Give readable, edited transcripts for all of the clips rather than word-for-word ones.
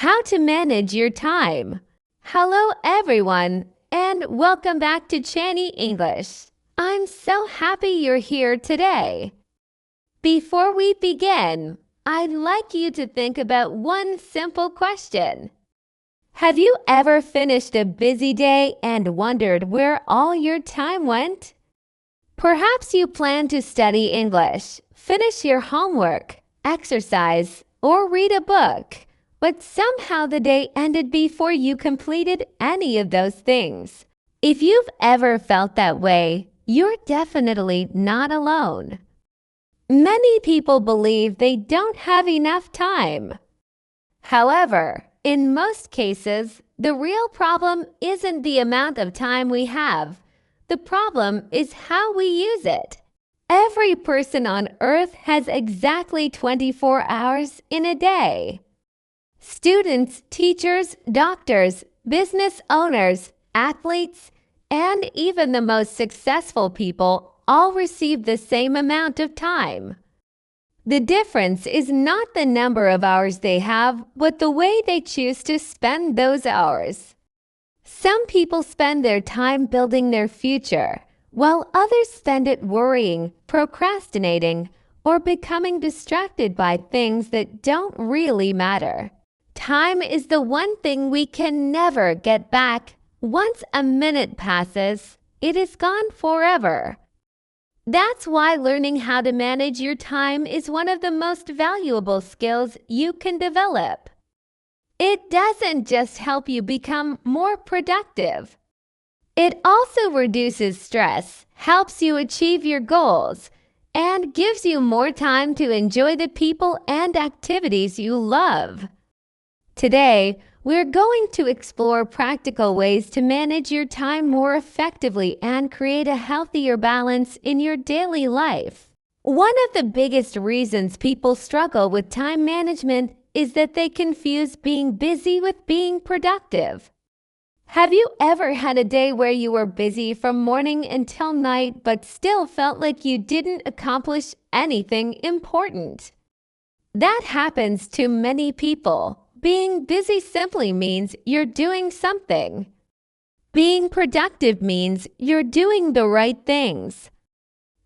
How to manage your time. Hello everyone, and welcome back to Channie English. I'm so happy you're here today. Before we begin, I'd like you to think about one simple question. Have you ever finished a busy day and wondered where all your time went? Perhaps you plan to study English, finish your homework, exercise, or read a book, but somehow the day ended before you completed any of those things. If you've ever felt that way, you're definitely not alone. Many people believe they don't have enough time. However, in most cases, the real problem isn't the amount of time we have. The problem is how we use it. Every person on Earth has exactly 24 hours in a day. Students, teachers, doctors, business owners, athletes, and even the most successful people all receive the same amount of time. The difference is not the number of hours they have, but the way they choose to spend those hours. Some people spend their time building their future, while others spend it worrying, procrastinating, or becoming distracted by things that don't really matter. Time is the one thing we can never get back. Once a minute passes, it is gone forever. That's why learning how to manage your time is one of the most valuable skills you can develop. It doesn't just help you become more productive. It also reduces stress, helps you achieve your goals, and gives you more time to enjoy the people and activities you love. Today, we're going to explore practical ways to manage your time more effectively and create a healthier balance in your daily life. One of the biggest reasons people struggle with time management is that they confuse being busy with being productive. Have you ever had a day where you were busy from morning until night but still felt like you didn't accomplish anything important? That happens to many people. Being busy simply means you're doing something. Being productive means you're doing the right things.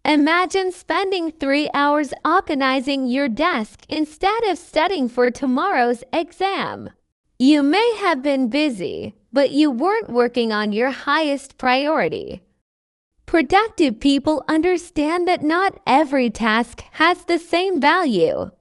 Imagine spending 3 hours organizing your desk instead of studying for tomorrow's exam. You may have been busy, but you weren't working on your highest priority. Productive people understand that not every task has the same value.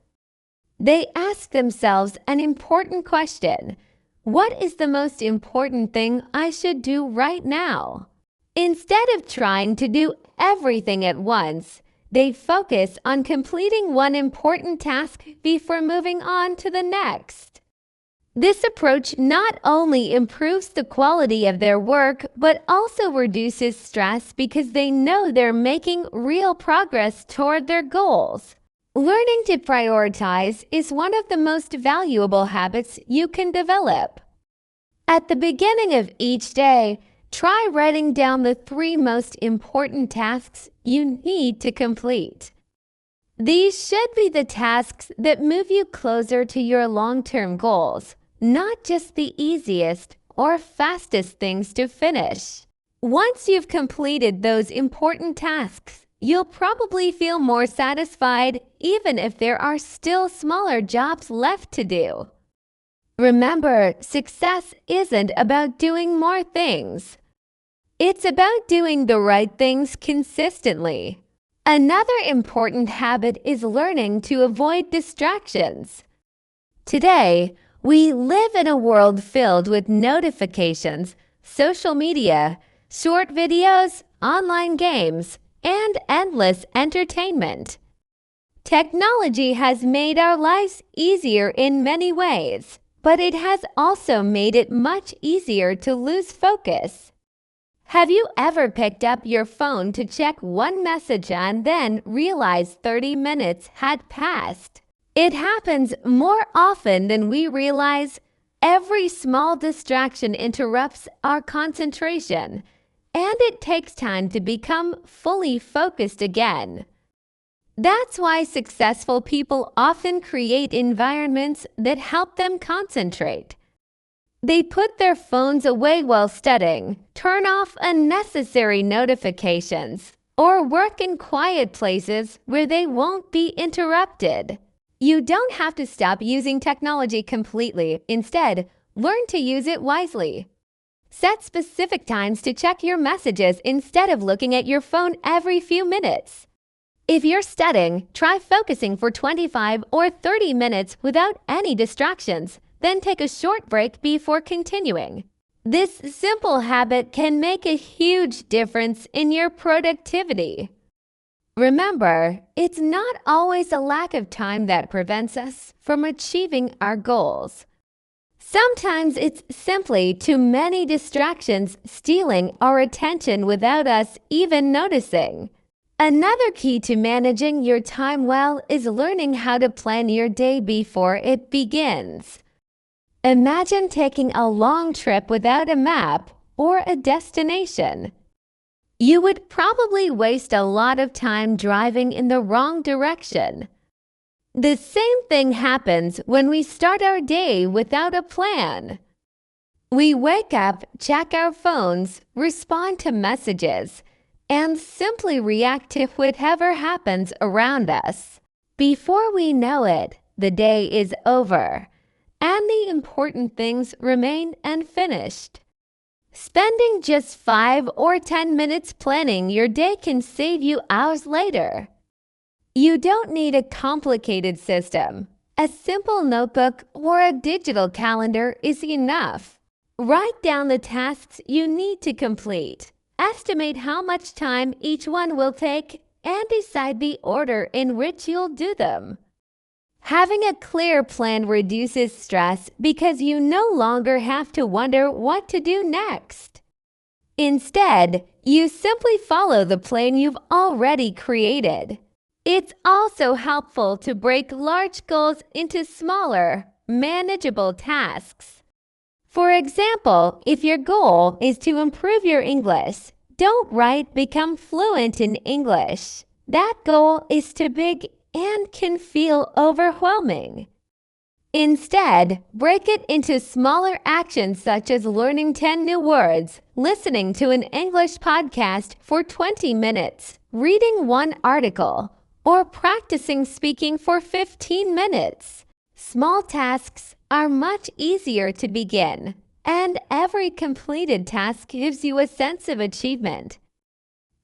They ask themselves an important question: what is the most important thing I should do right now? Instead of trying to do everything at once, they focus on completing one important task before moving on to the next. This approach not only improves the quality of their work, but also reduces stress because they know they're making real progress toward their goals. Learning to prioritize is one of the most valuable habits you can develop. At the beginning of each day, try writing down the 3 most important tasks you need to complete. These should be the tasks that move you closer to your long-term goals, not just the easiest or fastest things to finish. Once you've completed those important tasks, you'll probably feel more satisfied even if there are still smaller jobs left to do. Remember, success isn't about doing more things. It's about doing the right things consistently. Another important habit is learning to avoid distractions. Today, we live in a world filled with notifications, social media, short videos, online games, and endless entertainment. Technology has made our lives easier in many ways, but it has also made it much easier to lose focus. Have you ever picked up your phone to check one message and then realized 30 minutes had passed? It happens more often than we realize. Every small distraction interrupts our concentration, and it takes time to become fully focused again. That's why successful people often create environments that help them concentrate. They put their phones away while studying, turn off unnecessary notifications, or work in quiet places where they won't be interrupted. You don't have to stop using technology completely. Instead, learn to use it wisely. Set specific times to check your messages instead of looking at your phone every few minutes. If you're studying, try focusing for 25 or 30 minutes without any distractions, then take a short break before continuing. This simple habit can make a huge difference in your productivity. Remember, it's not always a lack of time that prevents us from achieving our goals. Sometimes it's simply too many distractions stealing our attention without us even noticing. Another key to managing your time well is learning how to plan your day before it begins. Imagine taking a long trip without a map or a destination. You would probably waste a lot of time driving in the wrong direction. The same thing happens when we start our day without a plan. We wake up, check our phones, respond to messages, and simply react to whatever happens around us. Before we know it, the day is over, and the important things remain unfinished. Spending just 5 or 10 minutes planning your day can save you hours later. You don't need a complicated system. A simple notebook or a digital calendar is enough. Write down the tasks you need to complete. Estimate how much time each one will take and decide the order in which you'll do them. Having a clear plan reduces stress because you no longer have to wonder what to do next. Instead, you simply follow the plan you've already created. It's also helpful to break large goals into smaller, manageable tasks. For example, if your goal is to improve your English, don't write "become fluent in English." That goal is too big and can feel overwhelming. Instead, break it into smaller actions such as learning 10 new words, listening to an English podcast for 20 minutes, reading one article, or practicing speaking for 15 minutes. Small tasks are much easier to begin, and every completed task gives you a sense of achievement.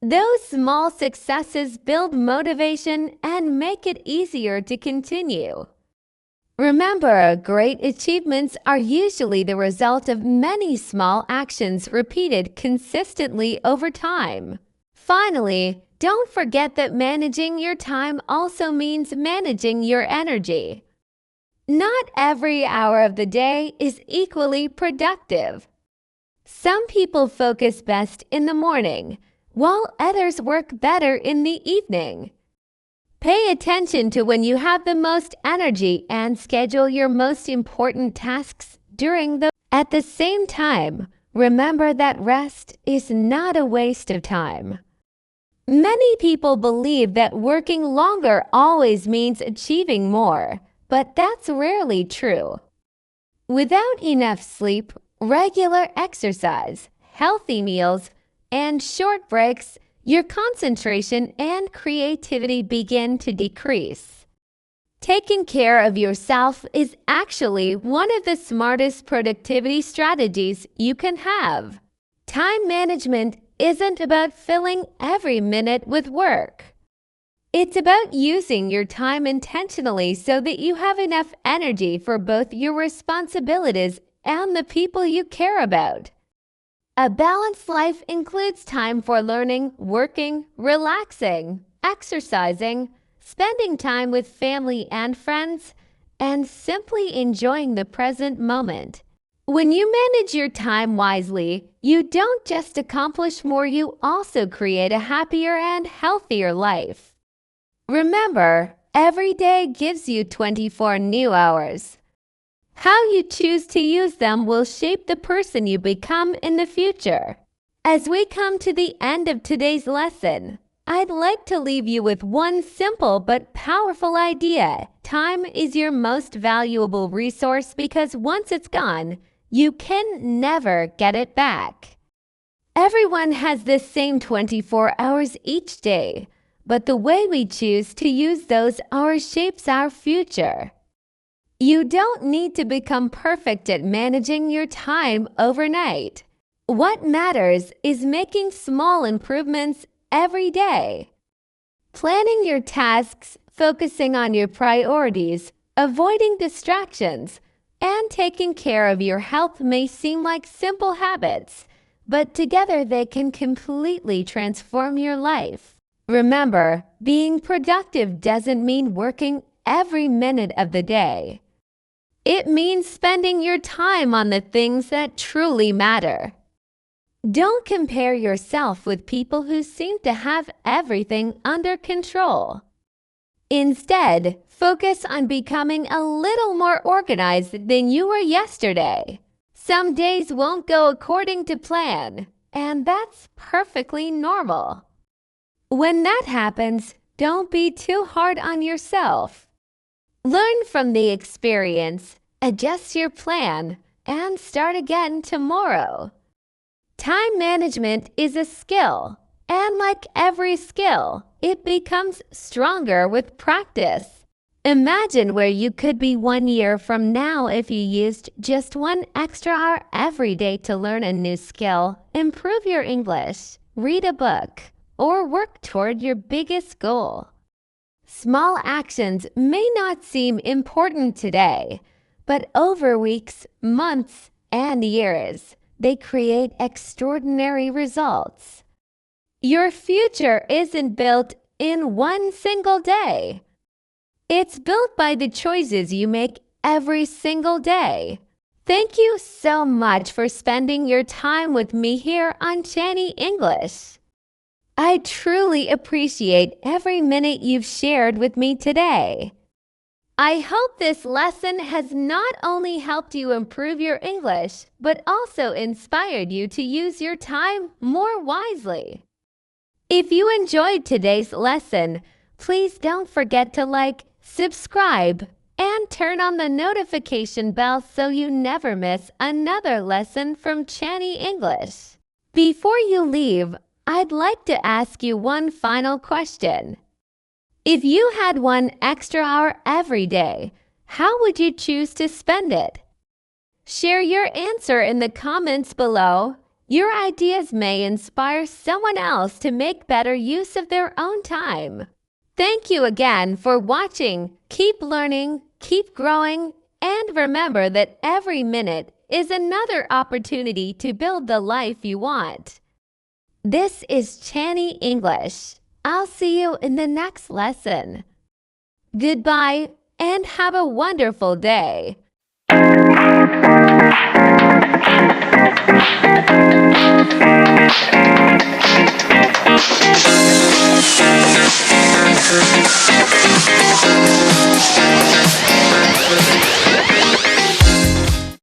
Those small successes build motivation and make it easier to continue. Remember, great achievements are usually the result of many small actions repeated consistently over time. Finally, don't forget that managing your time also means managing your energy. Not every hour of the day is equally productive. Some people focus best in the morning, while others work better in the evening. Pay attention to when you have the most energy and schedule your most important tasks during those. At the same time, remember that rest is not a waste of time. Many people believe that working longer always means achieving more, but that's rarely true. Without enough sleep, regular exercise, healthy meals, and short breaks, your concentration and creativity begin to decrease. Taking care of yourself is actually one of the smartest productivity strategies you can have. Time management isn't about filling every minute with work. It's about using your time intentionally so that you have enough energy for both your responsibilities and the people you care about. A balanced life includes time for learning, working, relaxing, exercising, spending time with family and friends, and simply enjoying the present moment. When you manage your time wisely, you don't just accomplish more, you also create a happier and healthier life. Remember, every day gives you 24 new hours. How you choose to use them will shape the person you become in the future. As we come to the end of today's lesson, I'd like to leave you with one simple but powerful idea. Time is your most valuable resource because once it's gone, you can never get it back. Everyone has the same 24 hours each day, but the way we choose to use those hours shapes our future. You don't need to become perfect at managing your time overnight. What matters is making small improvements every day. Planning your tasks, focusing on your priorities, avoiding distractions, and taking care of your health may seem like simple habits, but together they can completely transform your life. Remember, being productive doesn't mean working every minute of the day. It means spending your time on the things that truly matter. Don't compare yourself with people who seem to have everything under control. Instead, focus on becoming a little more organized than you were yesterday. Some days won't go according to plan, and that's perfectly normal. When that happens, don't be too hard on yourself. Learn from the experience, adjust your plan, and start again tomorrow. Time management is a skill, and like every skill, it becomes stronger with practice. Imagine where you could be 1 year from now if you used just 1 extra hour every day to learn a new skill, improve your English, read a book, or work toward your biggest goal. Small actions may not seem important today, but over weeks, months, and years, they create extraordinary results. Your future isn't built in one single day. It's built by the choices you make every single day. Thank you so much for spending your time with me here on Channie English. I truly appreciate every minute you've shared with me today. I hope this lesson has not only helped you improve your English, but also inspired you to use your time more wisely. If you enjoyed today's lesson, please don't forget to like, subscribe, and turn on the notification bell so you never miss another lesson from Channie English. Before you leave, I'd like to ask you one final question. If you had 1 extra hour every day, how would you choose to spend it? Share your answer in the comments below. Your ideas may inspire someone else to make better use of their own time. Thank you again for watching. Keep learning, keep growing, and remember that every minute is another opportunity to build the life you want. This is Channie English. I'll see you in the next lesson. Goodbye and have a wonderful day.